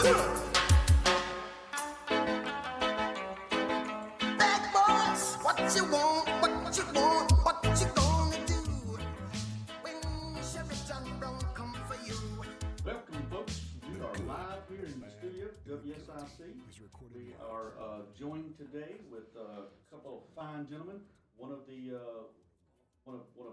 Bad boys, what you want, what you want, what you gonna do when Chevy John Brown come for you? Welcome, folks. We are live here in the studio, WSIC. We are joined today with a couple of fine gentlemen. One of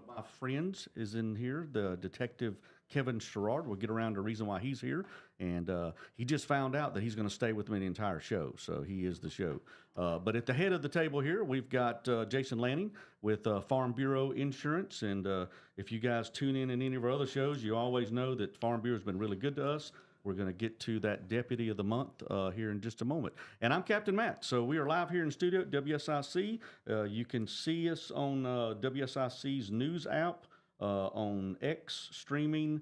my friends is in here, the detective Kevin Sherard. We'll get around to the reason why he's here, and he just found out that he's going to stay with me the entire show, so he is the show. But at the head of the table here, we've got Jason Lanning with Farm Bureau Insurance, and if you guys tune in any of our other shows, you always know that Farm Bureau has been really good to us. We're going to get to that Deputy of the Month here in just a moment. And I'm Captain Matt. So we are live here in studio at WSIC. You can see us on WSIC's news app, on X streaming,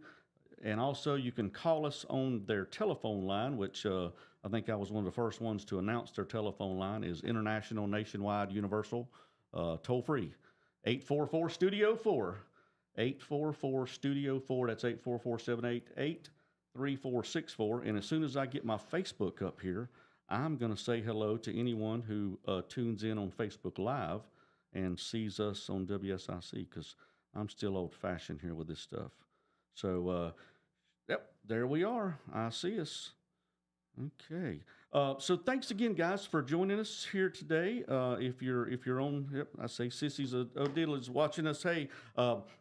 and also you can call us on their telephone line, which I think I was one of the first ones to announce their telephone line is International Nationwide Universal, toll-free, 844-STUDIO-4, 844-STUDIO-4, that's 844-788 3464, and as soon as I get my Facebook up here, I'm going to say hello to anyone who tunes in on Facebook Live and sees us on WSIC, because I'm still old-fashioned here with this stuff. So, yep, there we are. I see us. Okay. So thanks again, guys, for joining us here today. If you're on, yep, I say Sissy's O'Diddle is watching us. Hey,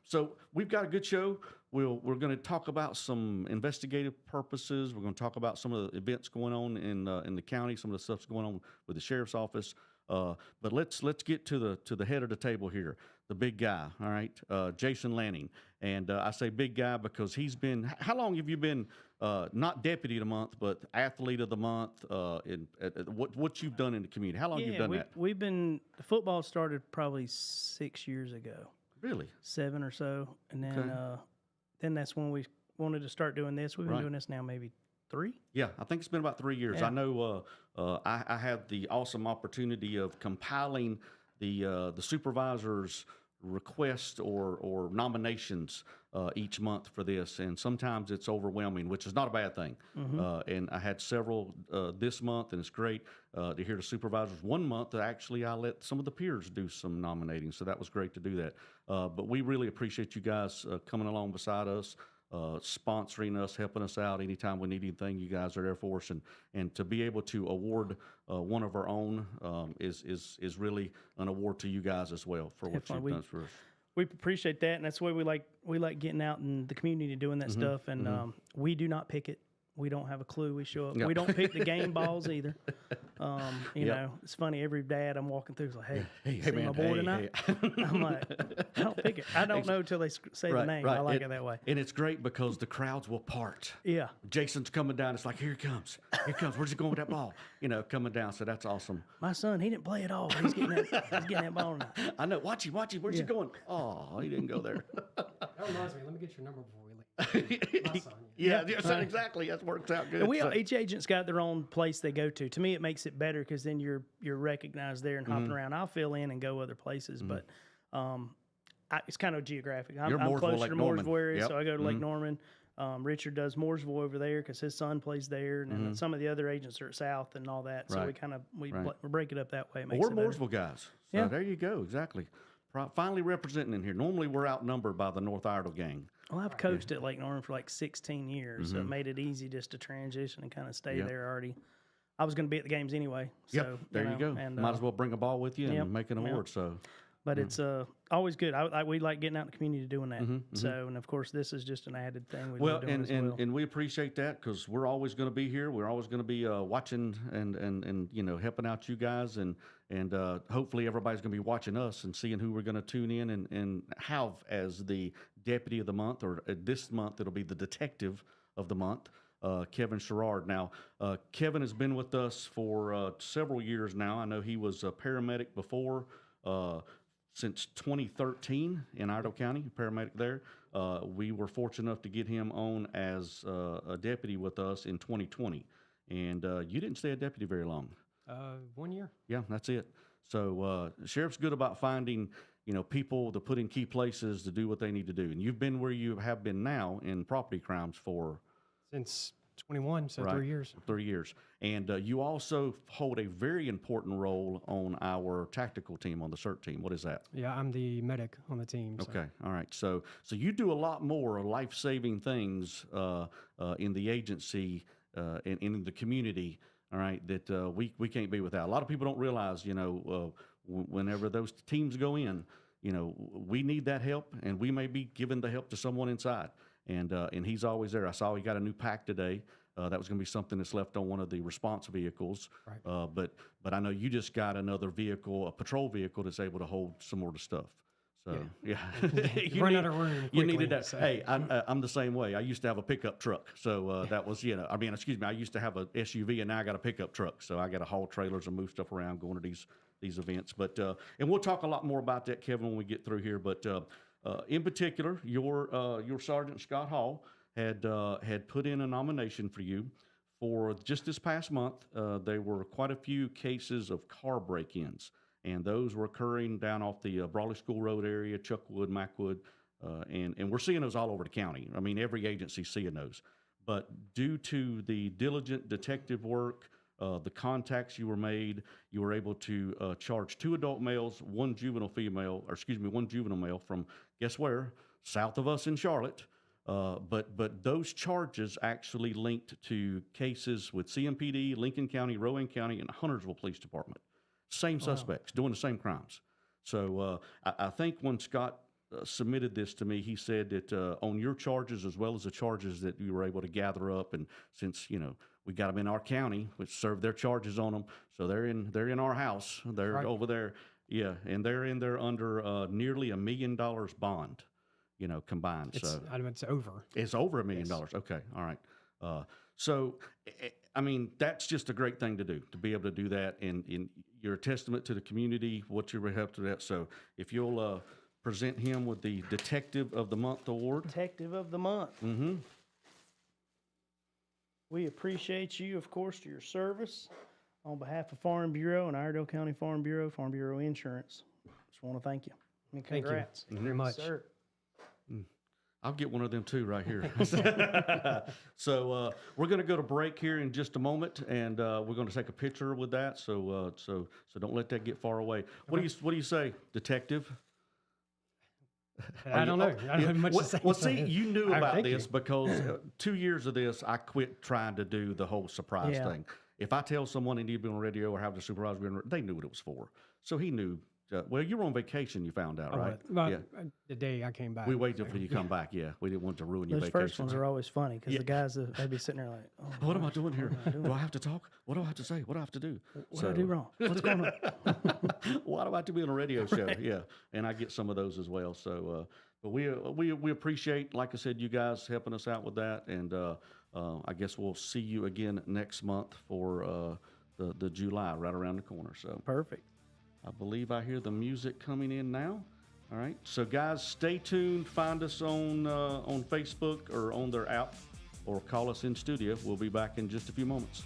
so we've got a good show. We're going to talk about some investigative purposes. We're going to talk about some of the events going on in the county, some of the stuff's going on with the sheriff's office. But let's get to the head of the table here, the big guy. All right, Jason Lanning, and I say big guy because he's been. How long have you been not Deputy of the Month, but Athlete of the Month? What you've done in the community? How long you've done that? We've been. The football started probably 6 years ago. Really? 7 or so, and then that's when we wanted to start doing this. We've been doing this now maybe 3. Yeah, I think it's been about 3 years. Yeah. I know I had the awesome opportunity of compiling the supervisor's request or nominations each month for this, and sometimes it's overwhelming, which is not a bad thing. And I had several this month, and it's great to hear the supervisors. 1 month, actually, I let some of the peers do some nominating, so that was great to do that. But we really appreciate you guys coming along beside us, sponsoring us, helping us out anytime we need anything. You guys are there for us, and to be able to award one of our own is really an award to you guys as well for what you've done for us. We appreciate that, and that's why we like getting out in the community doing that stuff. And we do not pick it. We don't have a clue. We show up. Yep. We don't pick the game balls either. You know, it's funny. Every dad I'm walking through is like, "Hey, see man, my boy tonight?" I'm like, "I don't pick it. I don't know till they say the name. I like it that way." And it's great because the crowds will part. Yeah. Jason's coming down. It's like, here he comes. Here he comes. Where's he going with that ball? You know, coming down. So that's awesome. My son, he didn't play at all. He's getting that ball tonight. I know. Watch him. Where's he going? Oh, he didn't go there. That reminds me. Let me get your number before we leave. My son. Yeah, exactly. That works out good. And each agent's got their own place they go to. To me, it makes it better because then you're recognized there and hopping around. I'll fill in and go other places, but it's kind of geographic. I'm closer to Mooresville area, so I go to Lake Norman. Richard does Mooresville over there because his son plays there, and then some of the other agents are at South and all that. So we break it up that way. It makes we're Mooresville guys. So there you go. Exactly. Finally representing in here. Normally we're outnumbered by the North Iredell gang. Well, I've coached at Lake Norman for like 16 years, so it made it easy just to transition and kind of stay there already. I was going to be at the games anyway. So, there you go. And, might as well bring a ball with you and make an award. So, but it's always good. We like getting out in the community doing that. So, and of course, this is just an added thing. And we appreciate that because we're always going to be here. We're always going to be watching and you know helping out you guys and hopefully everybody's going to be watching us and seeing who we're going to tune in and have as the Deputy of the Month, or this month it'll be the Detective of the Month. Kevin Sherard. Now, Kevin has been with us for several years now. I know he was a paramedic before. Since 2013 in Iredell County, paramedic there. We were fortunate enough to get him on as a deputy with us in 2020. And you didn't stay a deputy very long. 1 year. Yeah, that's it. So sheriff's good about finding, people to put in key places to do what they need to do. And you've been where you have been now in property crimes for... Since 21, so Right. 3 years. 3 years. And you also hold a very important role on our tactical team, on the CERT team. What is that? Yeah, I'm the medic on the team. So. Okay, all right. So you do a lot more life-saving things in the agency and in the community, all right, that we can't be without. A lot of people don't realize, whenever those teams go in, we need that help, and we may be giving the help to someone inside. And he's always there. I saw he got a new pack today. That was going to be something that's left on one of the response vehicles. Right. But I know you just got another vehicle, a patrol vehicle that's able to hold some more of the stuff. So yeah, you run out of room quickly, you needed that. So. Hey, I'm the same way. I used to have a pickup truck, so that was I used to have a SUV, and now I got a pickup truck, so I got to haul trailers and move stuff around going to these events. But and we'll talk a lot more about that, Kevin, when we get through here. But in particular, your Sergeant Scott Hall had put in a nomination for you for just this past month. There were quite a few cases of car break-ins, and those were occurring down off the Brawley School Road area, Chuckwood, Macwood, and we're seeing those all over the county. I mean, every agency's seeing those. But due to the diligent detective work, the contacts you were made, you were able to charge 2 adult males, one juvenile male from, guess where? South of us in Charlotte. But those charges actually linked to cases with CMPD, Lincoln County, Rowan County, and Huntersville Police Department. Same suspects doing the same crimes. So I think when Scott submitted this to me, he said that on your charges as well as the charges that you were able to gather up, and since we got them in our county, which served their charges on them, so they're in our house. They're right over there, yeah, and they're in there under nearly $1 million bond, combined. It's over. It's over $1 million. Okay, all right. So, I mean, that's just a great thing to do, to be able to do that, and you're a testament to the community, what you helped to that. So if you'll present him with the Detective of the Month award. Detective of the Month. Mm-hmm. We appreciate you, of course, to your service. On behalf of Farm Bureau and Iredell County Farm Bureau Insurance, just want to thank you. And congrats. Thank you very much. Sir. I'll get one of them too right here. So we're going to go to break here in just a moment, and we're going to take a picture with that. So don't let that get far away. What do you say, Detective? I don't know. I don't have much to say. Well, see, you knew about this you. because 2 years of this, I quit trying to do the whole surprise thing. If I tell someone they need to be on radio or have the supervisor, they knew what it was for. So he knew. Well, you were on vacation, you found out, right? Well, the day I came back. We waited until you come back, yeah. We didn't want to ruin your Those vacation. first ones are always funny because the guys, they'd be sitting there like, oh, what am I doing here? Do I have to talk? What do I have to say? What do I have to do? What did I do wrong? What's going on? Why do I have to be on a radio show? Yeah, and I get some of those as well. So, but we appreciate, like I said, you guys helping us out with that, and I guess we'll see you again next month for the July right around the corner. So Perfect. I believe I hear the music coming in now. All right, so guys, stay tuned. Find us on Facebook or on their app, or call us in studio. We'll be back in just a few moments.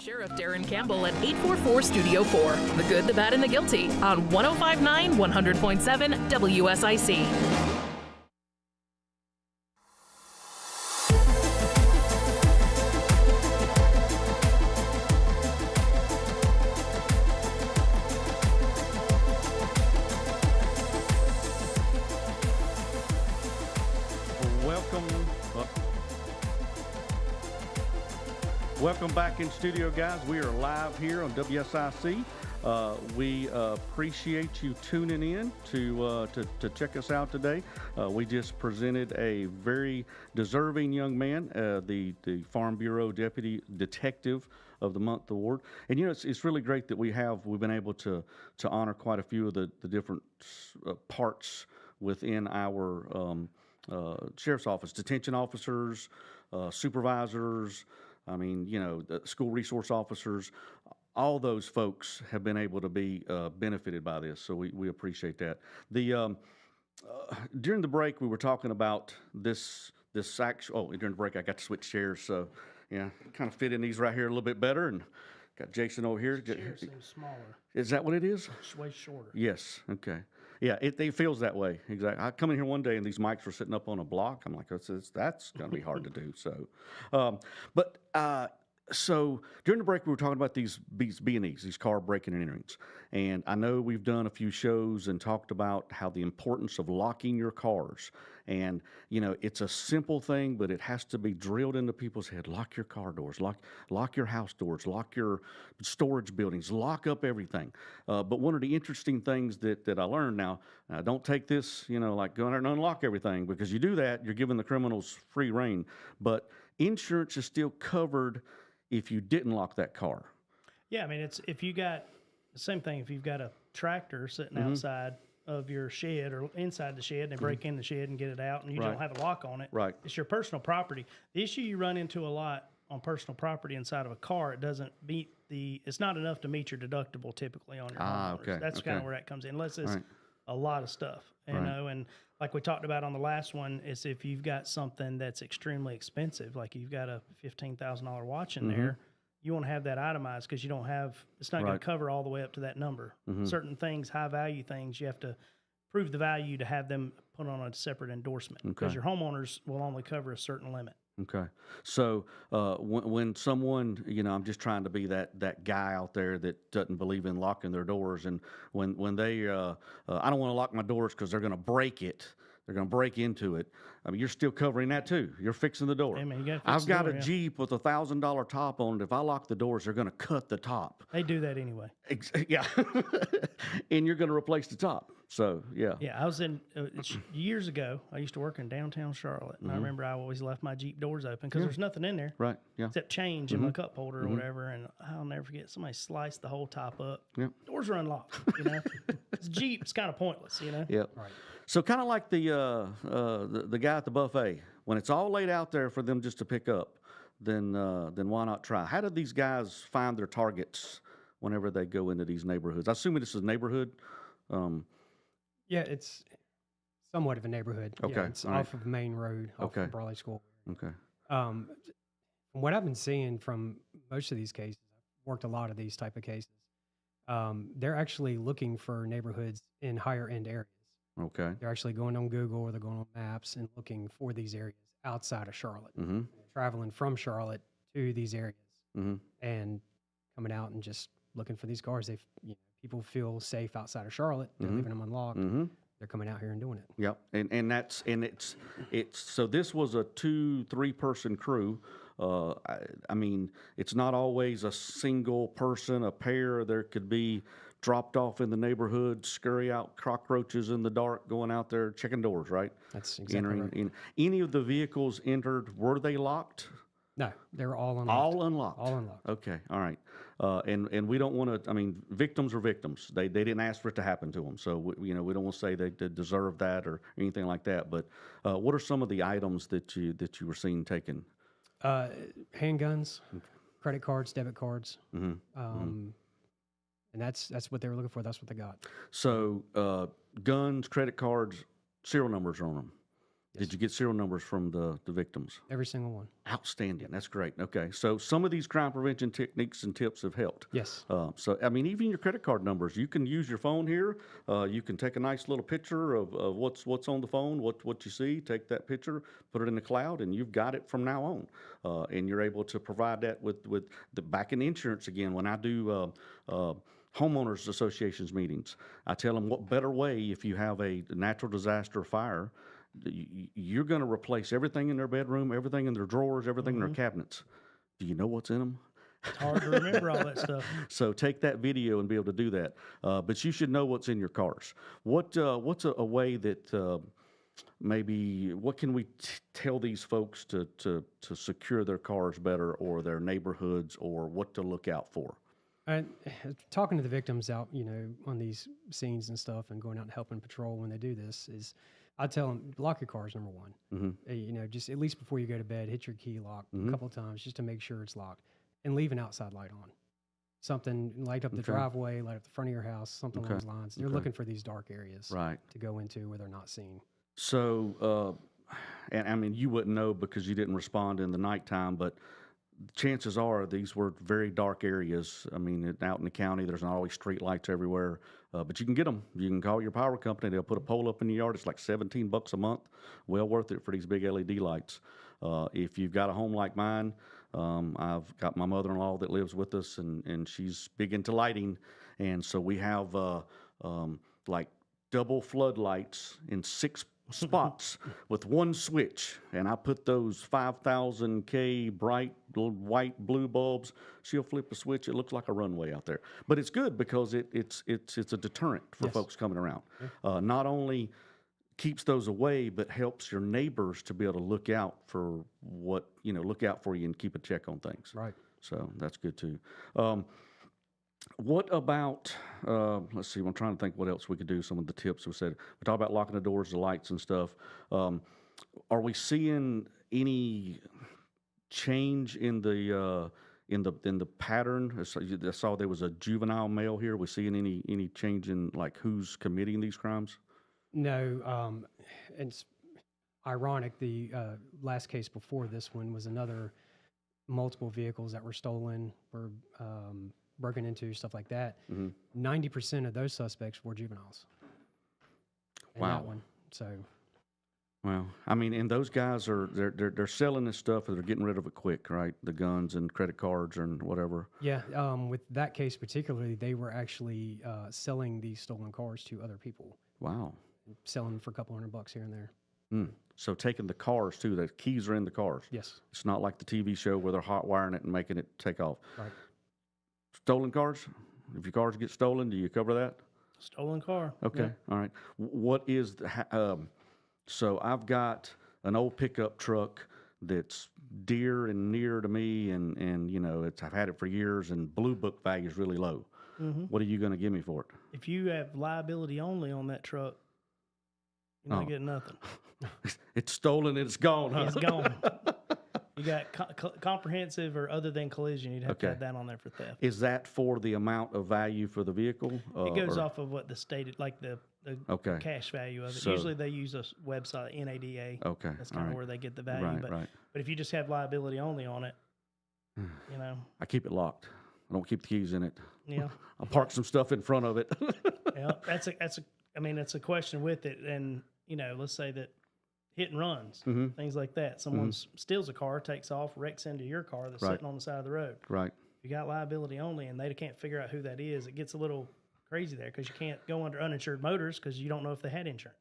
Sheriff Darren Campbell at 844 Studio 4. The Good, the Bad, and the Guilty on 105.9, 100.7 WSIC. Welcome back in studio, guys. We are live here on WSIC. We appreciate you tuning in to check us out today. We just presented a very deserving young man, the Farm Bureau Deputy Detective of the Month Award. And you know, it's really great that we've been able to honor quite a few of the different parts within our sheriff's office, detention officers, supervisors. I mean, you know, the school resource officers, all those folks have been able to be benefited by this, so we appreciate that. During the break, we were talking about this actual. Oh, during the break, I got to switch chairs, so yeah, kind of fit in these right here a little bit better, and got Jason over here. The chair seems smaller. Is that what it is? It's way shorter. Yes. Okay. Yeah, it feels that way. Exactly. I come in here one day and these mics were sitting up on a block. I'm like, that's going to be hard to do. So, so during the break we were talking about these B&Es, these car breaking and enterings, and I know we've done a few shows and talked about how the importance of locking your cars. And you know, it's a simple thing, but it has to be drilled into people's head. Lock your car doors, lock your house doors, lock your storage buildings, lock up everything. But one of the interesting things that I learned now, don't take this, you know, like go in there and unlock everything, because you do that, you're giving the criminals free rein. But insurance is still covered if you didn't lock that car. Yeah, I mean, it's if you got the same thing. If you've got a tractor sitting outside of your shed or inside the shed, and they break in the shed and get it out, and you don't have a lock on it. Right. It's your personal property. The issue you run into a lot on personal property inside of a car, it doesn't meet it's not enough to meet your deductible typically on your homeowners. Okay. That's kind of where that comes in, unless it's a lot of stuff, you know. And like we talked about on the last one, is if you've got something that's extremely expensive, like you've got a $15,000 watch in there, you want to have that itemized, because you don't have, it's not going to cover all the way up to that number. Certain things, high value things, you have to prove the value to have them put on a separate endorsement, because your homeowners will only cover a certain limit. Okay. So when someone, you know, I'm just trying to be that guy out there that doesn't believe in locking their doors, and when they, I don't want to lock my doors because they're going to break it. They're going to break into it. I mean, you're still covering that too. You're fixing the door. Hey, man, you gotta fix I've the got door, a Jeep with $1,000 top on it. If I lock the doors, they're going to cut the top. They do that anyway. Yeah. And you're going to replace the top. So, yeah. Yeah, I was in, years ago, I used to work in downtown Charlotte, and I remember I always left my Jeep doors open because there's nothing in there. Right, yeah. Except change in my cup holder or whatever, and I'll never forget, somebody sliced the whole top up. Yep. Doors are unlocked, you know. It's Jeep, it's kind of pointless, you know. Yep. Right. So kind of like the guy at the buffet, when it's all laid out there for them just to pick up, then why not try? How do these guys find their targets whenever they go into these neighborhoods? I assume this is neighborhood. Yeah, it's somewhat of a neighborhood. Okay, Yeah, it's off of Main Road, off of Burley School. Okay. From what I've been seeing from most of these cases, I've worked a lot of these type of cases. They're actually looking for neighborhoods in higher end areas. Okay. They're actually going on Google or they're going on maps and looking for these areas outside of Charlotte. Traveling from Charlotte to these areas and coming out and just looking for these cars. People feel safe outside of Charlotte. They're leaving them unlocked. They're coming out here and doing it. Yep. And it's so this was a 2-3 person crew. I mean, it's not always a single person, a pair. There could be dropped off in the neighborhood, scurry out cockroaches in the dark, going out there checking doors, right? That's exactly right. Any of the vehicles entered, were they locked? No, they were all unlocked. All unlocked? All unlocked. Okay, all right. And we don't want to, I mean, victims are victims. They didn't ask for it to happen to them. So, we don't want to say they deserve that or anything like that. But what are some of the items that you were seen taken? Handguns, credit cards, debit cards. And that's what they were looking for. That's what they got. So guns, credit cards, serial numbers are on them. Did you get serial numbers from the victims? Every single one. Outstanding. That's great. Okay. So some of these crime prevention techniques and tips have helped. Yes. So, I mean, even your credit card numbers, you can use your phone here. You can take a nice little picture of what's on the phone, what you see, take that picture, put it in the cloud, and you've got it from now on. And you're able to provide that with the back in insurance again. When I do homeowners associations meetings, I tell them what better way if you have a natural disaster fire, you're going to replace everything in their bedroom, everything in their drawers, everything in their cabinets. Do you know what's in them? It's hard to remember all that stuff. So take that video and be able to do that. But you should know what's in your cars. What's a way that maybe what can we tell these folks to secure their cars better, or their neighborhoods, or what to look out for? Talking to the victims out, on these scenes and stuff, and going out and helping patrol when they do this is, I tell them, lock your cars, number one. Mm-hmm. Just at least before you go to bed, hit your key lock a couple of times just to make sure it's locked, and leave an outside light on. Something, light up the driveway, light up the front of your house, something along those lines. They're looking for these dark areas to go into where they're not seen. So, and I mean, you wouldn't know because you didn't respond in the nighttime, but chances are these were very dark areas. I mean, out in the county, there's not always street lights everywhere, but you can get them. You can call your power company. They'll put a pole up in the yard. It's like $17 a month. Well worth it for these big LED lights. If you've got a home like mine, I've got my mother-in-law that lives with us, and she's big into lighting. And so we have like double floodlights in 6 spots with one switch, and I put those 5,000 K bright white blue bulbs. She'll flip a switch. It looks like a runway out there, but it's good because it's a deterrent for folks coming around. Not only keeps those away, but helps your neighbors to be able to look out for look out for you and keep a check on things. Right. So that's good too. What about, let's see, I'm trying to think what else we could do, some of the tips we said. We talked about locking the doors, the lights and stuff. Are we seeing any change in the pattern? I saw there was a juvenile male here. We seeing any change in like who's committing these crimes? No, and it's ironic. The last case before this one was another multiple vehicles that were stolen, were broken into, stuff like that. 90% of those suspects were juveniles. In that one. So. Well, I mean, and those guys they're selling this stuff, or they're getting rid of it quick, right? The guns and credit cards and whatever. Yeah. With that case particularly, they were actually selling these stolen cars to other people. Wow. Selling them for a couple $100 here and there. So taking the cars too, the keys are in the cars. Yes. It's not like the TV show where they're hot wiring it and making it take off. Right. Stolen cars? If your cars get stolen, do you cover that? Stolen car. Okay. All right. What is so I've got an old pickup truck that's dear and near to me, and I've had it for years, and Blue Book value is really low. What are you going to give me for it? If you have liability only on that truck, you're not getting nothing. It's stolen and it's gone, huh? It's gone. You got comprehensive or other than collision, you'd have to have that on there for theft. Is that for the amount of value for the vehicle? It goes off of what the stated, like the cash value of it. So, usually they use a website, NADA. Okay. That's kind of where they get the value. Right. But if you just have liability only on it, I keep it locked. I don't keep the keys in it. Yeah. I park some stuff in front of it. Yeah, that's a question with it. And, let's say that hit and runs, things like that. Someone steals a car, takes off, wrecks into your car that's sitting on the side of the road. Right. If you got liability only and they can't figure out who that is, it gets a little crazy there because you can't go under uninsured motors because you don't know if they had insurance.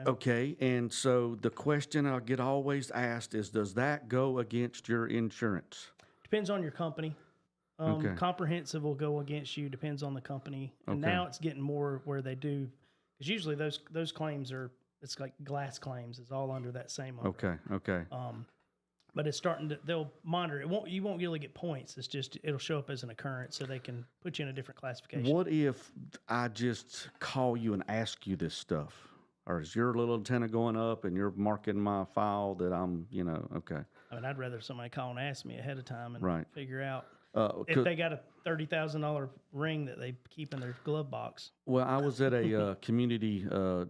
Okay, and so the question I get always asked is, does that go against your insurance? Depends on your company. Comprehensive will go against you, depends on the company. And now it's getting more where they do, because usually those claims it's like glass claims is all under that same umbrella. Okay. But it's starting to, they'll monitor it. You won't really get points. It's just, it'll show up as an occurrence so they can put you in a different classification. What if I just call you and ask you this stuff? Or is your little antenna going up and you're marking my file that I'm, okay. I mean, I'd rather somebody call and ask me ahead of time and figure out. if they got a $30,000 ring that they keep in their glove box. Well, I was at a community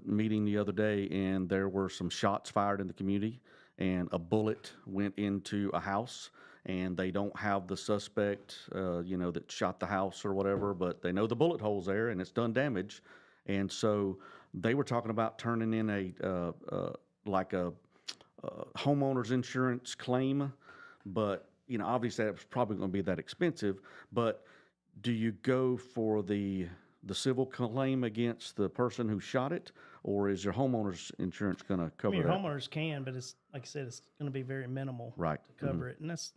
meeting the other day, and there were some shots fired in the community, and a bullet went into a house, and they don't have the suspect, that shot the house or whatever, but they know the bullet hole's there, and it's done damage, and so they were talking about turning in a homeowner's insurance claim, but obviously that was probably going to be that expensive. But do you go for the civil claim against the person who shot it, or is your homeowner's insurance going to cover your that? homeowners can, but it's like I said, it's going to be very minimal Right. to cover it, and that's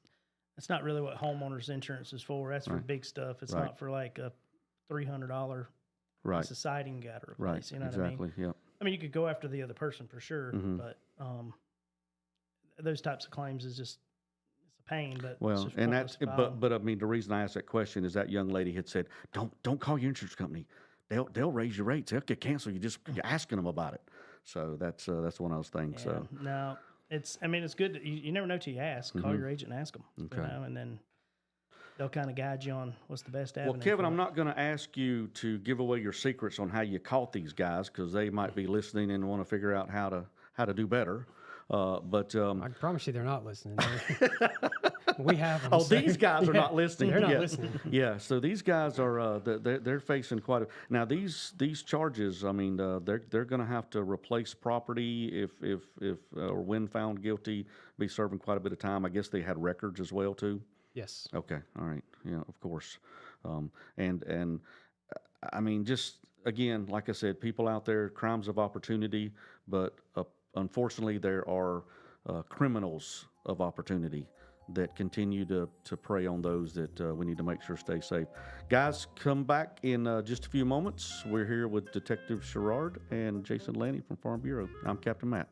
not really what homeowners insurance is for. That's for big stuff. It's not for like a $300 piece of siding you got to replace. You know what I mean? Exactly. Yeah. I mean, you could go after the other person for sure, but those types of claims is just it's a pain. But Well, it's and pointless that's to file. but I mean the reason I asked that question is that young lady had said, don't call your insurance company. They'll raise your rates. They'll get canceled. You're asking them about it. So that's one of those things. Yeah, So no, it's good. You never know till you ask. Call your agent and ask them. Okay. And then they'll kind of guide you on what's the best avenue. Well, Kevin, for I'm it. not going to ask you to give away your secrets on how you caught these guys because they might be listening and want to figure out how to do better. But I promise you, they're not listening. We have them. oh, these guys are not listening. They're not Yeah. listening. Yeah, so these guys are they're facing quite a now these charges. I mean, they're going to have to replace property if or when found guilty, be serving quite a bit of time. I guess they had records as well too. Yes. Okay, all right, yeah, of course, and I mean, just again, like I said, people out there, crimes of opportunity, but unfortunately, there are criminals of opportunity that continue to prey on those that we need to make sure stay safe. Guys, come back in just a few moments. We're here with Detective Sherard and Jason Lanning from Farm Bureau. I'm Captain Matt.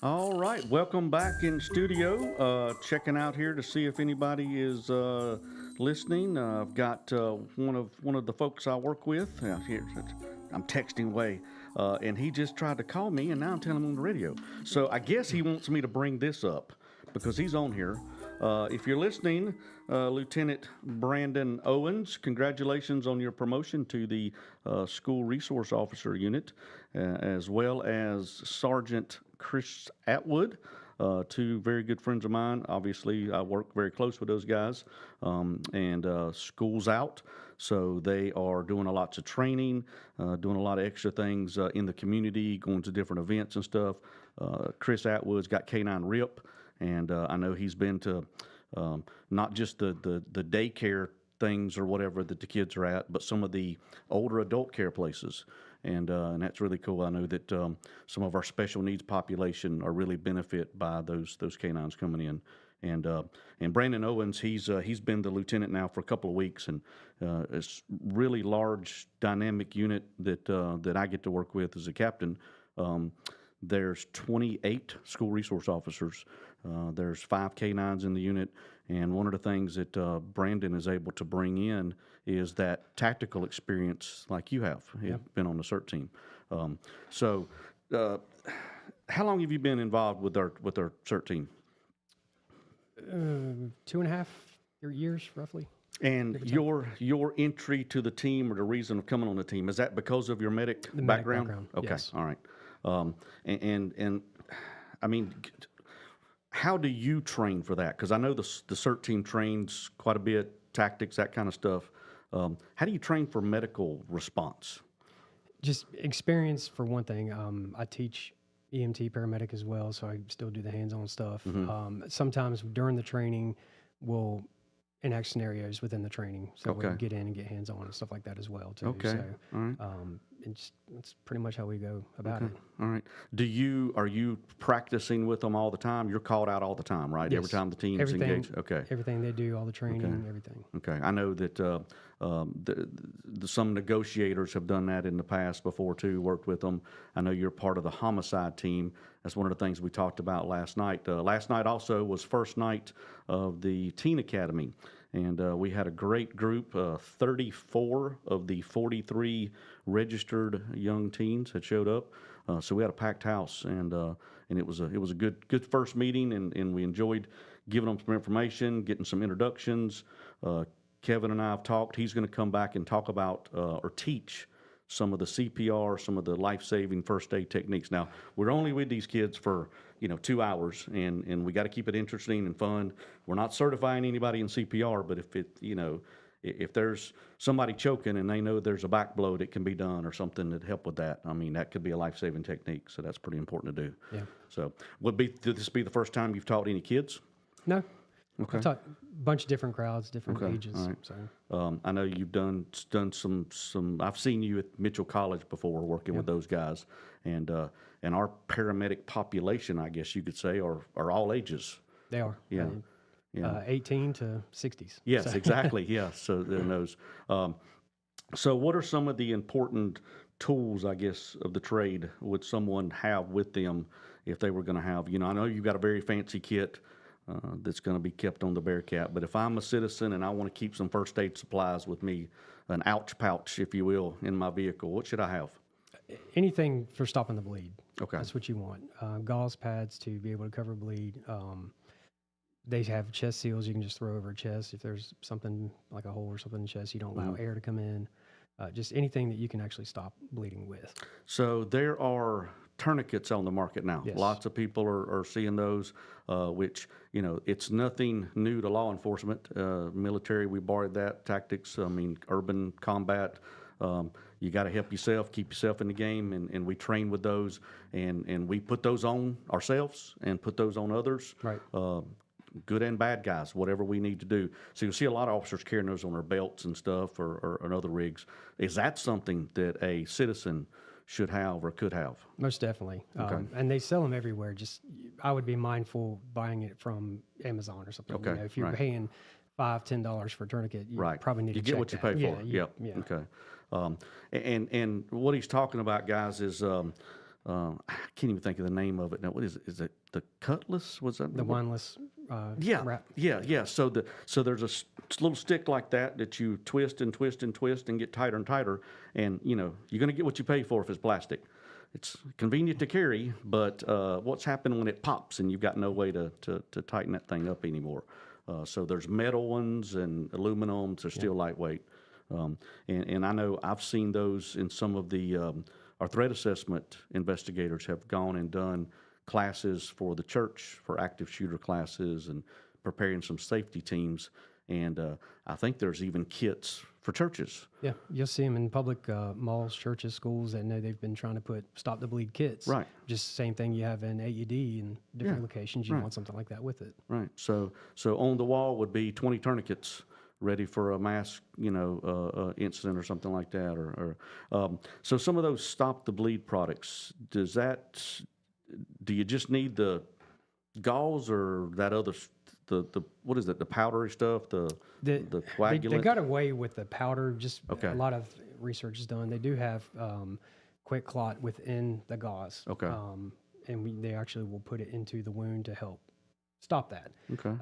All right, welcome back in studio. Checking out here to see if anybody is listening. I've got one of the folks I work with. Here, I'm texting away, and he just tried to call me, and now I'm telling him on the radio. So I guess he wants me to bring this up because he's on here. If you're listening, Lieutenant Brandon Owens, congratulations on your promotion to the School Resource Officer Unit, as well as Sergeant Chris Atwood, two very good friends of mine. Obviously, I work very close with those guys, and school's out, so they are doing lots of training, doing a lot of extra things in the community, going to different events and stuff. Chris Atwood's got K9 RIP, and I know he's been to not just the daycare things or whatever that the kids are at, but some of the older adult care places. And that's really cool. I know that some of our special needs population are really benefit by those canines coming in. And Brandon Owens, he's been the lieutenant now for a couple of weeks, and it's really large dynamic unit that I get to work with as a captain. There's 28 school resource officers. There's 5 canines in the unit, and one of the things that Brandon is able to bring in is that tactical experience like you have. You've been on the CERT team. So how long have you been involved with our CERT team? 2.5 years, roughly. And your entry to the team or the reason of coming on the team, is that because of your medic background? Okay, yes. All right. And I mean, how do you train for that? Because I know the CERT team trains quite a bit, tactics, that kind of stuff. How do you train for medical response? Just experience for one thing. I teach EMT paramedic as well, so I still do the hands-on stuff. Sometimes during the training, we'll enact scenarios within the training, so we'll get in and get hands-on and stuff like that as well too. Okay. So, all right. That's pretty much how we go about it. All right. Are you practicing with them all the time? You're called out all the time, right? Yes. Every time the team's engaged. Okay. Everything they do, all the training, everything. Okay. I know that some negotiators have done that in the past before too. Worked with them. I know you're part of the homicide team. That's one of the things we talked about last night. Last night also was first night of the Teen Academy. And we had a great group. 34 of the 43 registered young teens had showed up. So we had a packed house, and it was a good first meeting, and we enjoyed giving them some information, getting some introductions. Kevin and I have talked. He's going to come back and talk about or teach some of the CPR, some of the life-saving first aid techniques. Now, we're only with these kids for 2 hours, and we got to keep it interesting and fun. We're not certifying anybody in CPR, but if there's somebody choking and they know there's a back blow that can be done or something that help with that, I mean, that could be a life-saving technique. So that's pretty important to do. Yeah. So would this be the first time you've taught any kids? No. Okay. I've taught a bunch of different crowds, different ages. All right. So I know you've done some. I've seen you at Mitchell College before, working with those guys, and our paramedic population, I guess you could say, are all ages. They are. Yeah. 18 to 60s. Yes, So. exactly. Yeah. So there knows. So what are some of the important tools, I guess, of the trade would someone have with them if they were going to have? I know you've got a very fancy kit. That's going to be kept on the Bearcat. But if I'm a citizen and I want to keep some first aid supplies with me, an ouch pouch, if you will, in my vehicle, what should I have? Anything for stopping the bleed. Okay. That's what you want. Gauze pads to be able to cover bleed. They have chest seals you can just throw over a chest if there's something like a hole or something in the chest. You don't allow air to come in. Just anything that you can actually stop bleeding with. So there are tourniquets on the market now. Yes. Lots of people are seeing those, which, it's nothing new to law enforcement. Military, we borrowed that. Tactics, urban combat. You got to help yourself, keep yourself in the game, and we train with those, and we put those on ourselves and put those on others. Right. Good and bad guys, whatever we need to do. So you'll see a lot of officers carrying those on their belts and stuff or other rigs. Is that something that a citizen should have or could have? Most definitely. Okay. And they sell them everywhere. Just I would be mindful buying it from Amazon or something. Okay. If you're paying $5-10 for a tourniquet, you probably need to you check get what that. you pay for. Yeah. Okay. And what he's talking about, guys, is I can't even think of the name of it now. What is it? Is it the Cutlass? Was that The windlass wrap. Yeah. So there's a little stick like that you twist and twist and twist and get tighter and tighter, and you're going to get what you pay for if it's plastic. It's convenient to carry, but what's happened when it pops and you've got no way to tighten that thing up anymore? So there's metal ones and aluminum. They're still lightweight. And I know I've seen those in some of the our threat assessment investigators have gone and done classes for the church for active shooter classes and preparing some safety teams. And I think there's even kits for churches. Yeah, you'll see them in public malls, churches, schools that know they've been trying to put stop the bleed kits. Right. Just the same thing you have in AED in different locations. You want something like that with it. Right. So on the wall would be 20 tourniquets ready for a mass, incident or something like that. Or so some of those stop the bleed products. Do you just need the gauze or that other? The what is it? The powdery stuff, the coagulant. They got away with the powder. Just Okay. A lot of research is done. They do have quick clot within the gauze. Okay. And they actually will put it into the wound to help stop that. Okay.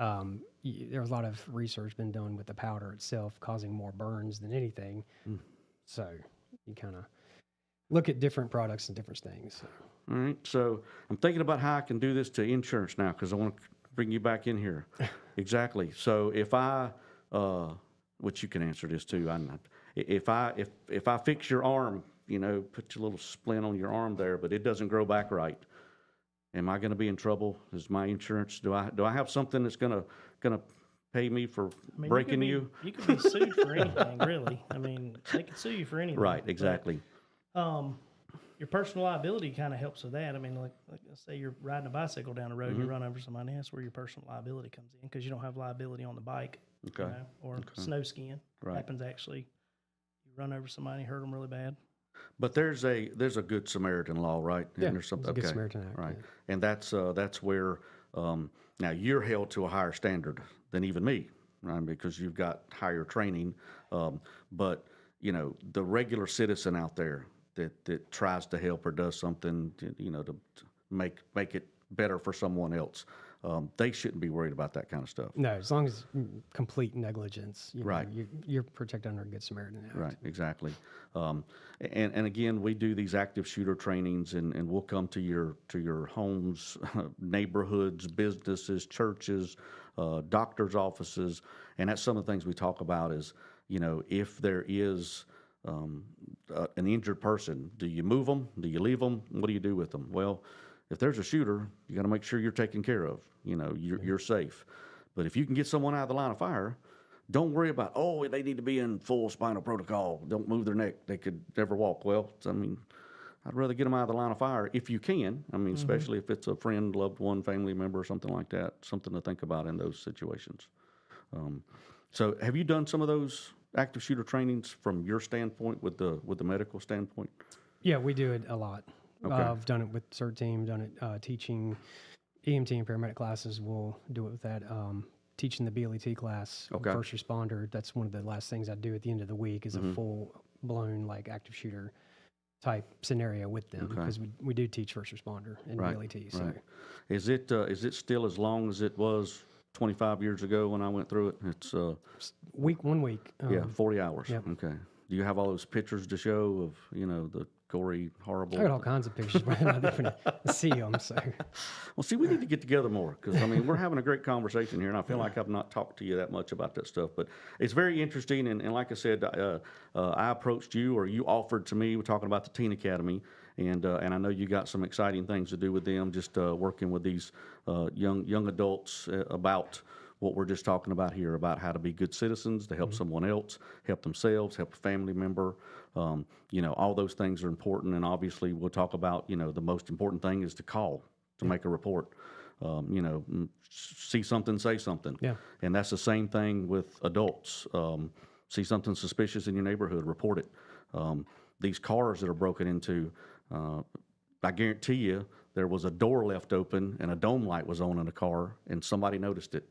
There's a lot of research been done with the powder itself, causing more burns than anything. So you kind of look at different products and different things. So. All right. So I'm thinking about how I can do this to insurance now because I want to bring you back in here. Exactly. So if I, which you can answer this too. If I fix your arm, put your little splint on your arm there, but it doesn't grow back right, am I going to be in trouble? Is my insurance? Do I have something that's going to pay me for breaking you? You could be sued for anything, really. I mean, they could sue you for anything. Right. Exactly. But, your personal liability kind of helps with that. I mean, like let's say you're riding a bicycle down the road, you run over somebody. That's where your personal liability comes in because you don't have liability on the bike, Okay. or snow skiing. Right. Happens actually. You run over somebody, hurt them really bad. But there's a Good Samaritan law, right? Yeah, And there's something. there's a Good Samaritan Act, right? yeah. And that's where now you're held to a higher standard than even me, right? Because you've got higher training. But the regular citizen out there that tries to help or does something, to make it better for someone else, they shouldn't be worried about that kind of stuff. No, as long as complete negligence, Right. You're protected under a Good Samaritan Act. Right, exactly. And again, we do these active shooter trainings, and we'll come to your homes, neighborhoods, businesses, churches, doctors' offices, and that's some of the things we talk about is, if there is an injured person, do you move them? Do you leave them? What do you do with them? Well, if there's a shooter, you got to make sure you're taken care of. You're safe. But if you can get someone out of the line of fire, don't worry about, they need to be in full spinal protocol. Don't move their neck. They could never walk. Well, I'd rather get them out of the line of fire if you can. Especially if it's a friend, loved one, family member, or something like that. Something to think about in those situations. So have you done some of those active shooter trainings from your standpoint with the medical standpoint? Yeah, we do it a lot. Okay. I've done it with CERT team, done it teaching EMT and paramedic classes. We'll do it with that. Teaching the BLET class, Okay. first responder. That's one of the last things I do at the end of the week is a full-blown active shooter type scenario with them because we do teach first responder in BLET. So. Right. Is it still as long as it was 25 years ago when I went through it? It's 1 week. 40 hours. Yep. Okay. Do you have all those pictures to show of the gory, horrible? I got all kinds of pictures, but I'm not able to see them. So, Well, see, we need to get together more because we're having a great conversation here, and I feel like I've not talked to you that much about that stuff. But it's very interesting, and like I said, I approached you, or you offered to me. We're talking about the Teen Academy, and I know you got some exciting things to do with them. Just working with these young adults about what we're just talking about here, about how to be good citizens, to help someone else, help themselves, help a family member. All those things are important, and obviously we'll talk about, the most important thing is to call, to make a report. See something, say something. Yeah. And that's the same thing with adults. See something suspicious in your neighborhood, report it. These cars that are broken into, I guarantee you there was a door left open and a dome light was on in a car and somebody noticed it.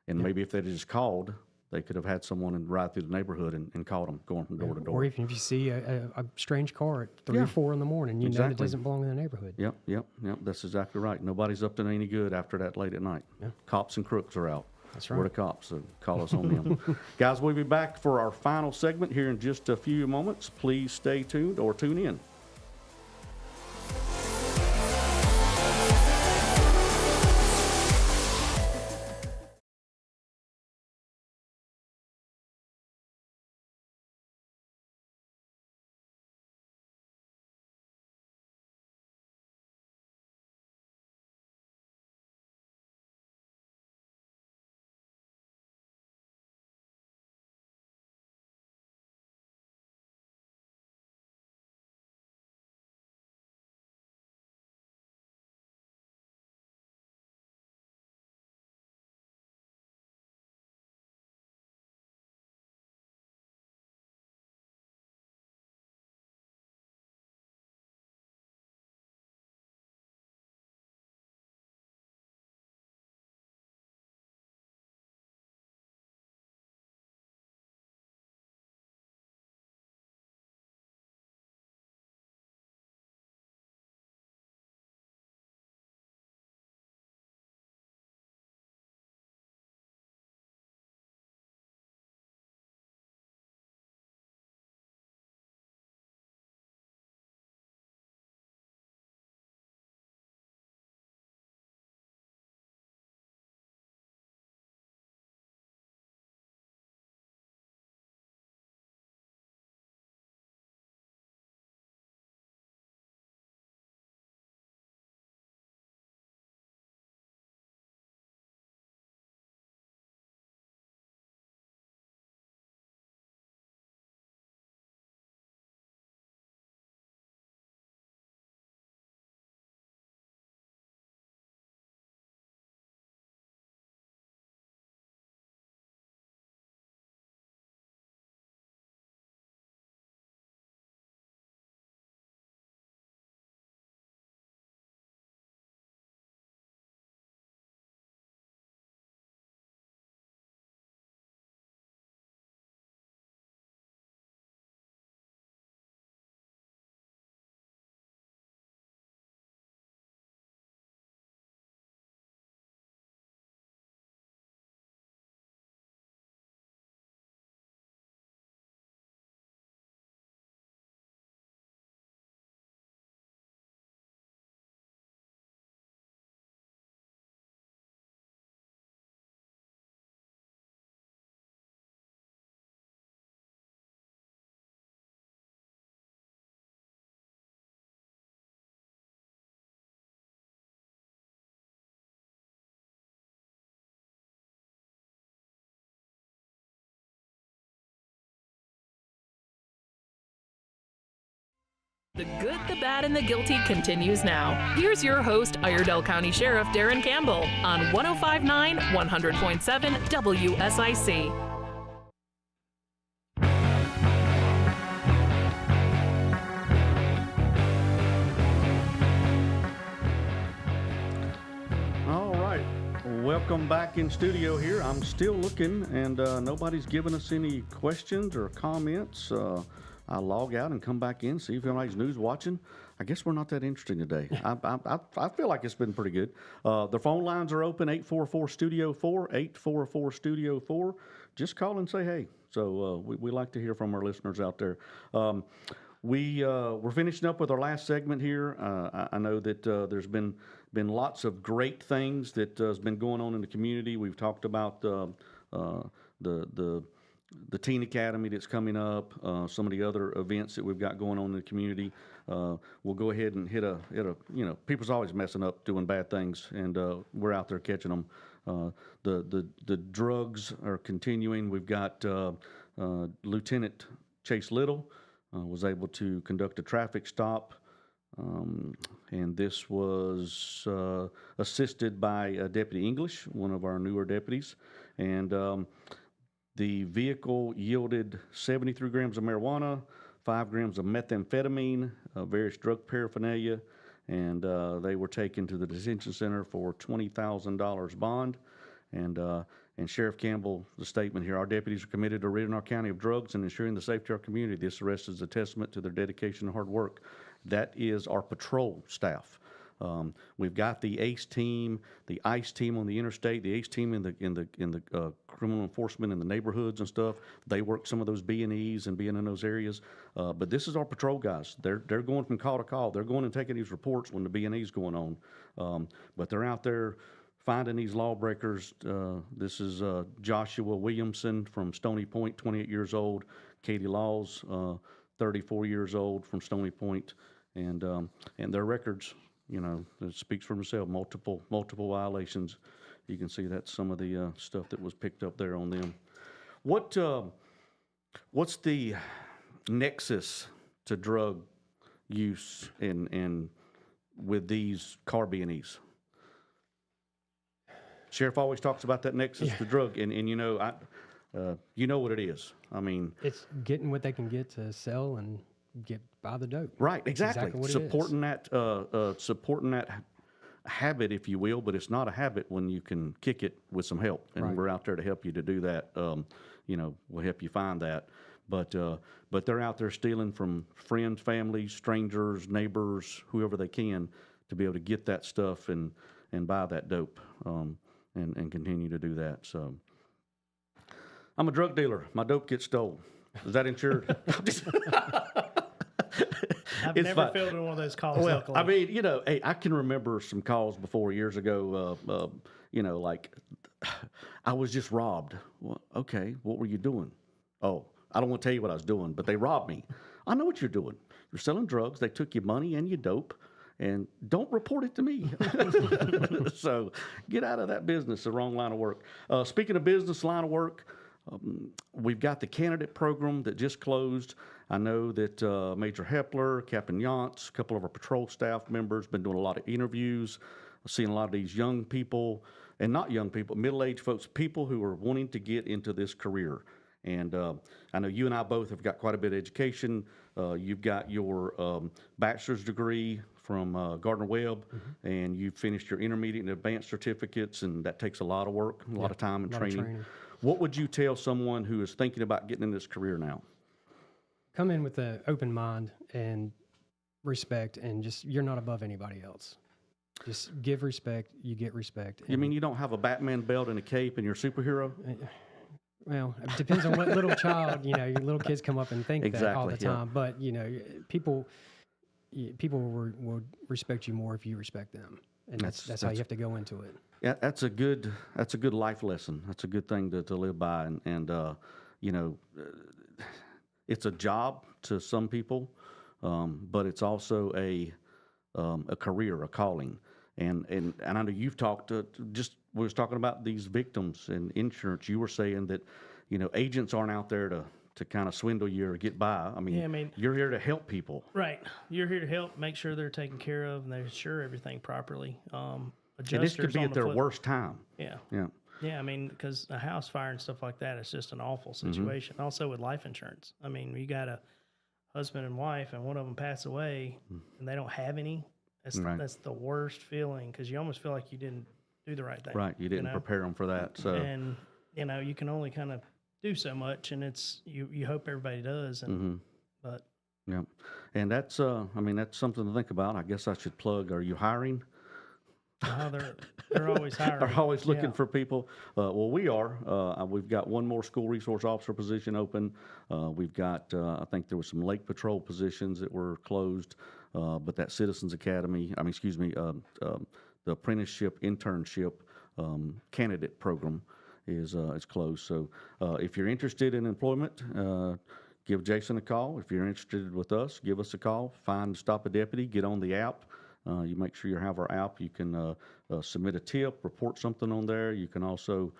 And maybe if they'd just called, they could have had someone ride through the neighborhood and caught them going from door to door. Or even if you see a strange car at 3 or 4 in the morning, you know that doesn't belong in the neighborhood. Yep. That's exactly right. Nobody's up to any good after that late at night. Yeah. Cops and crooks are out. That's right. We're the cops, so call us on them. Guys, we'll be back for our final segment here in just a few moments. Please stay tuned or tune in. The Good, the Bad, and the Guilty continues now. Here's your host, Iredell County Sheriff Darren Campbell on 105.9, 100.7 WSIC. Welcome back in studio here. I'm still looking, and nobody's given us any questions or comments. I log out and come back in, see if anybody's news watching. I guess we're not that interesting today. I feel like it's been pretty good. The phone lines are open, 844-STUDIO-4, 844-STUDIO-4. Just call and say hey. So we like to hear from our listeners out there. We're finishing up with our last segment here. I know that there's been lots of great things that has been going on in the community. We've talked about the Teen Academy that's coming up, some of the other events that we've got going on in the community. We'll go ahead and hit a people's always messing up, doing bad things, and we're out there catching them. The drugs are continuing. We've got Lieutenant Chase Little was able to conduct a traffic stop, and this was assisted by Deputy English, one of our newer deputies, and the vehicle yielded 73 grams of marijuana, 5 grams of methamphetamine, various drug paraphernalia, and they were taken to the detention center for $20,000 bond, and And Sheriff Campbell, the statement here, our deputies are committed to ridding our county of drugs and ensuring the safety of our community. This arrest is a testament to their dedication and hard work. That is our patrol staff. We've got the ACE team, the ICE team on the interstate, the ACE team in the criminal enforcement in the neighborhoods and stuff. They work some of those B&Es and being in those areas. But this is our patrol guys. They're going from call to call. They're going and taking these reports when the B&E's going on. But they're out there finding these lawbreakers. This is Joshua Williamson from Stony Point, 28 years old. Katie Laws, 34 years old from Stony Point. And their records, it speaks for themselves. Multiple violations. You can see that's some of the stuff that was picked up there on them. What's the nexus to drug use and with these car B&Es? Sheriff always talks about that nexus to drug, and you know what it is. I mean, it's getting what they can get to sell and get by the dope. Right, exactly. What supporting that habit, if you will, but it's not a habit when you can kick it with some help, and we're out there to help you to do that. We'll help you find that. But they're out there stealing from friends, families, strangers, neighbors, whoever they can, to be able to get that stuff and buy that dope. And continue to do that. So, I'm a drug dealer. My dope gets stolen. Is that insured? I've never fielded one of those calls. Well, luckily. I mean, hey, I can remember some calls before years ago. Like I was just robbed. Well, okay, what were you doing? Oh, I don't want to tell you what I was doing, but they robbed me. I know what you're doing. You're selling drugs. They took your money and your dope. And don't report it to me. So get out of that business, the wrong line of work. Speaking of business line of work, we've got the candidate program that just closed. I know that Major Hepler, Captain Yance, a couple of our patrol staff members been doing a lot of interviews, seeing a lot of these young people, and not young people, middle-aged folks, people who are wanting to get into this career. And I know you and I both have got quite a bit of education. You've got your bachelor's degree from Gardner-Webb, and you've finished your intermediate and advanced certificates, and that takes a lot of work, a lot of time and training. What would you tell someone who is thinking about getting in this career now? Come in with an open mind and respect, and just, you're not above anybody else. Just give respect, you get respect. You mean you don't have a Batman belt and a cape and you're a superhero? Well, it depends on what little child, your little kids come up and think that all the time. But, people will respect you more if you respect them. And that's how you have to go into it. Yeah, that's a good life lesson. That's a good thing to live by. And it's a job to some people, but it's also a career, a calling. And I know you've talked we was talking about these victims and insurance. You were saying that, agents aren't out there to kind of swindle you or get by. I mean, you're here to help people. Right. You're here to help, make sure they're taken care of and they insure everything properly. And this could be at their worst time. Yeah. Yeah. Yeah, I mean, because a house fire and stuff like that, it's just an awful situation. Also with life insurance. I mean, you got a husband and wife and one of them pass away and they don't have any. That's the worst feeling, because you almost feel like you didn't do the right thing. Right, you didn't prepare them for that. So, and you can only kind of do so much, and it's you hope everybody does, and but yeah, and that's that's something to think about. I guess I should plug. Are you hiring? They're always hiring. They're always looking for people. Well, we are. We've got one more school resource officer position open. We've got, I think there was some lake patrol positions that were closed, but that Citizens Academy, the apprenticeship internship candidate program is closed. So if you're interested in employment, give Jason a call. If you're interested with us, give us a call. Find Stop a Deputy. Get on the app. You make sure you have our app. You can submit a tip, report something on there. You can also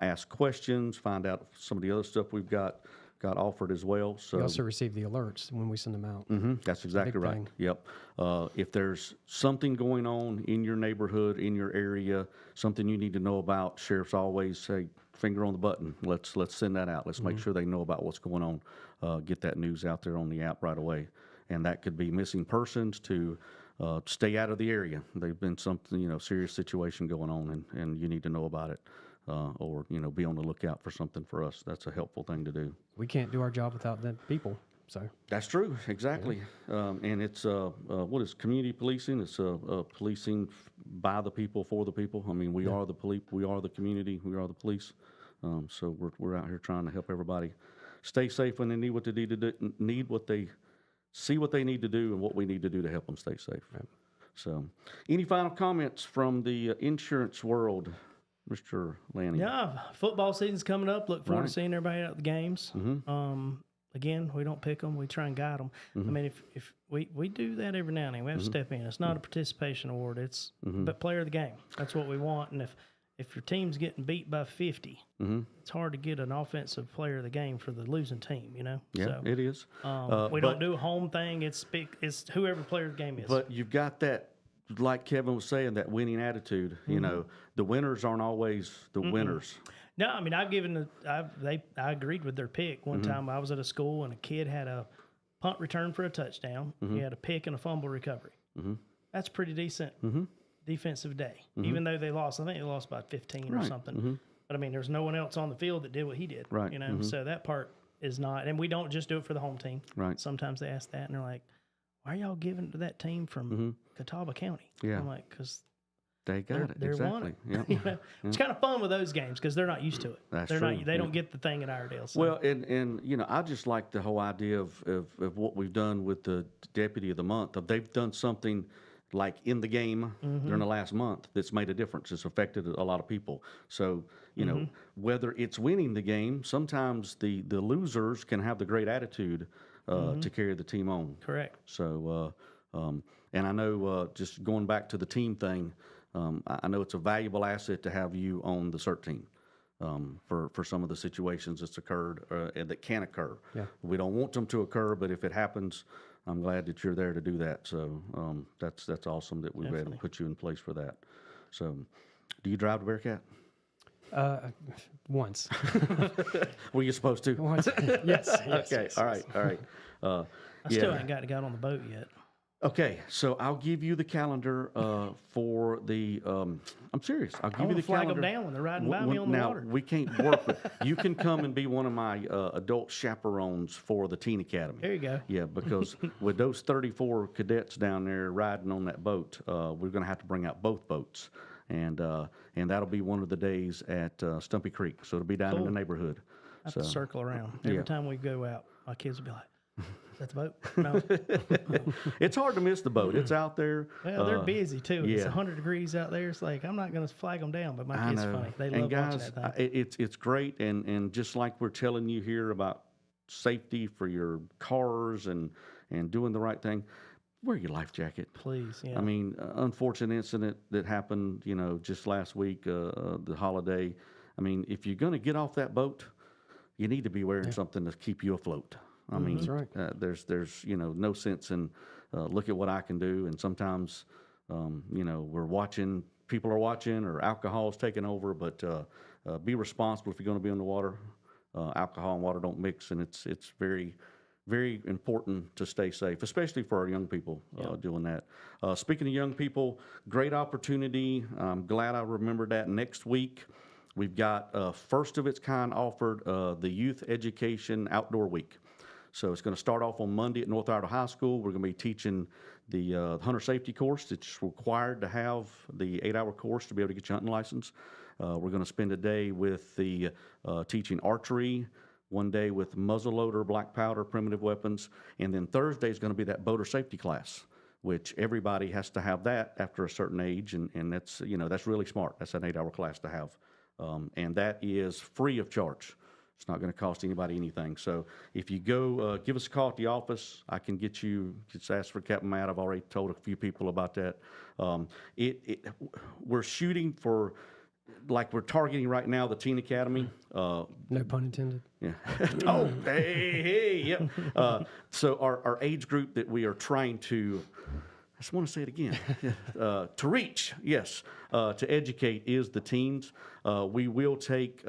ask questions, find out some of the other stuff we've got offered as well. So you also receive the alerts when we send them out. That's exactly right. Thing. Yep. If there's something going on in your neighborhood, in your area, something you need to know about, sheriffs always say, finger on the button. Let's send that out. Let's make sure they know about what's going on. Get that news out there on the app right away. And that could be missing persons to stay out of the area. They've been something, serious situation going on, and you need to know about it. or be on the lookout for something for us. That's a helpful thing to do. We can't do our job without the people. So that's true, exactly. Yeah. And it's what is community policing? It's policing by the people for the people. I mean, we are the police, we are the community, we are the police. So we're out here trying to help everybody stay safe when they need what they need to do, see what they need to do, and what we need to do to help them stay safe. Right. So, any final comments from the insurance world, Mr. Lanning? Yeah, football season's coming up. Look forward to seeing everybody at the games. Mm-hmm. Again, we don't pick them; we try and guide them. Mm-hmm. I mean, if we do that every now and then, we have to step in. It's not a participation award; it's but player of the game. That's what we want. And if your team's getting beat by 50, it's hard to get an offensive player of the game for the losing team. Yeah, so, it is. We don't do a home thing. It's whoever player of the game is. But you've got that, like Kevin was saying, that winning attitude. The winners aren't always the winners. No, I mean, I agreed with their pick. One time I was at a school and a kid had a punt return for a touchdown. He had a pick and a fumble recovery. That's pretty decent defensive day, even though they lost. I think they lost by 15 or something. But I mean, there's no one else on the field that did what he did. Right. So that part is not, and we don't just do it for the home team. Right. Sometimes they ask that and they're like, why are y'all giving it to that team from Catawba County? Yeah. I'm like, because they got it. They're exactly. Yep. It's kind of fun with those games because they're not used to it. That's they're true. Not. They don't get the thing at Iredell. So. Well, and I just like the whole idea of what we've done with the Deputy of the Month. They've done something like in the game during the last month that's made a difference. It's affected a lot of people. So whether it's winning the game, sometimes the losers can have the great attitude to carry the team on. Correct. So and I know just going back to the team thing. I know it's a valuable asset to have you on the CERT team for some of the situations that's occurred and that can occur. Yeah. We don't want them to occur, but if it happens, I'm glad that you're there to do that. So that's awesome that we've been able to put you in place for that. So, do you drive the Bearcat? Once. Were you supposed to? Once. Yes. Okay. Yes, all right. I still ain't got on the boat yet. Okay, so I'll give you the calendar for the. I'm serious. I'll give you the flag calendar. them down when they're riding by me on the water. Now we can't work with. You can come and be one of my adult chaperones for the Teen Academy. There you go. Yeah, because with those 34 cadets down there riding on that boat, we're going to have to bring out both boats, and that'll be one of the days at Stumpy Creek. So it'll be down in the neighborhood. I have to circle around every time we go out. My kids will be like, is that the boat? No. It's hard to miss the boat. It's out there. Well, they're busy too. It's 100 degrees out there. It's like I'm not going to flag them down, but my kids are funny. They love watching that thing. It's great, and just like we're telling you here about safety for your cars and doing the right thing, wear your life jacket. Please. Yeah. I mean, unfortunate incident that happened, just last week, the holiday. I mean, if you're going to get off that boat, you need to be wearing something to keep you afloat. I mean, that's right. There's no sense in look at what I can do, and sometimes we're watching, people are watching, or alcohol's taking over. But be responsible if you're going to be on the water. Alcohol and water don't mix, and it's very, very important to stay safe, especially for our young people doing that. Speaking of young people, great opportunity. I'm glad I remembered that. Next week, we've got first of its kind offered, the Youth Education Outdoor Week. So it's going to start off on Monday at North Iredell High School. We're going to be teaching the hunter safety course. It's required to have the 8-hour course to be able to get your hunting license. We're going to spend a day with the teaching archery, one day with muzzleloader, black powder, primitive weapons, and then Thursday is going to be that boater safety class, which everybody has to have that after a certain age, and that's that's really smart. That's an 8-hour class to have, and that is free of charge. It's not going to cost anybody anything. So if you go, give us a call at the office. I can get you, just ask for Captain Matt. I've already told a few people about that. We're shooting for, like we're targeting right now, the Teen Academy. No pun intended. Yeah. Oh, hey, yep. So our age group that we are trying to, I just want to say it again, to reach, yes, to educate is the teens. We will take...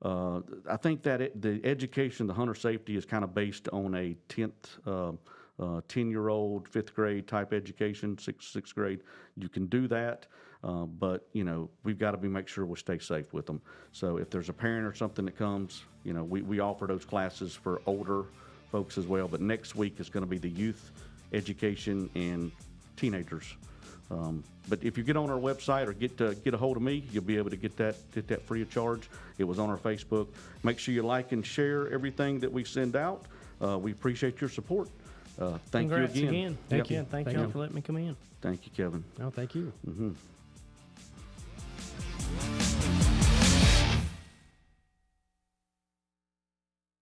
I think that the education, the hunter safety, is kind of based on a 10th 10-year-old, 5th grade type education, sixth grade, you can do that. But, you know, we've got to make sure we stay safe with them. So if there's a parent or something that comes, you know, we offer those classes for older folks as well. But next week is going to be the youth education and teenagers. But if you get on our website or get a hold of me, you'll be able to get that free of charge. It was on our Facebook. Make sure you like and share everything that we send out. We appreciate your support. Thank Congrats you again. Thank you. Thank you all for letting me come in. Thank you, Kevin. No, thank you. Mm-hmm.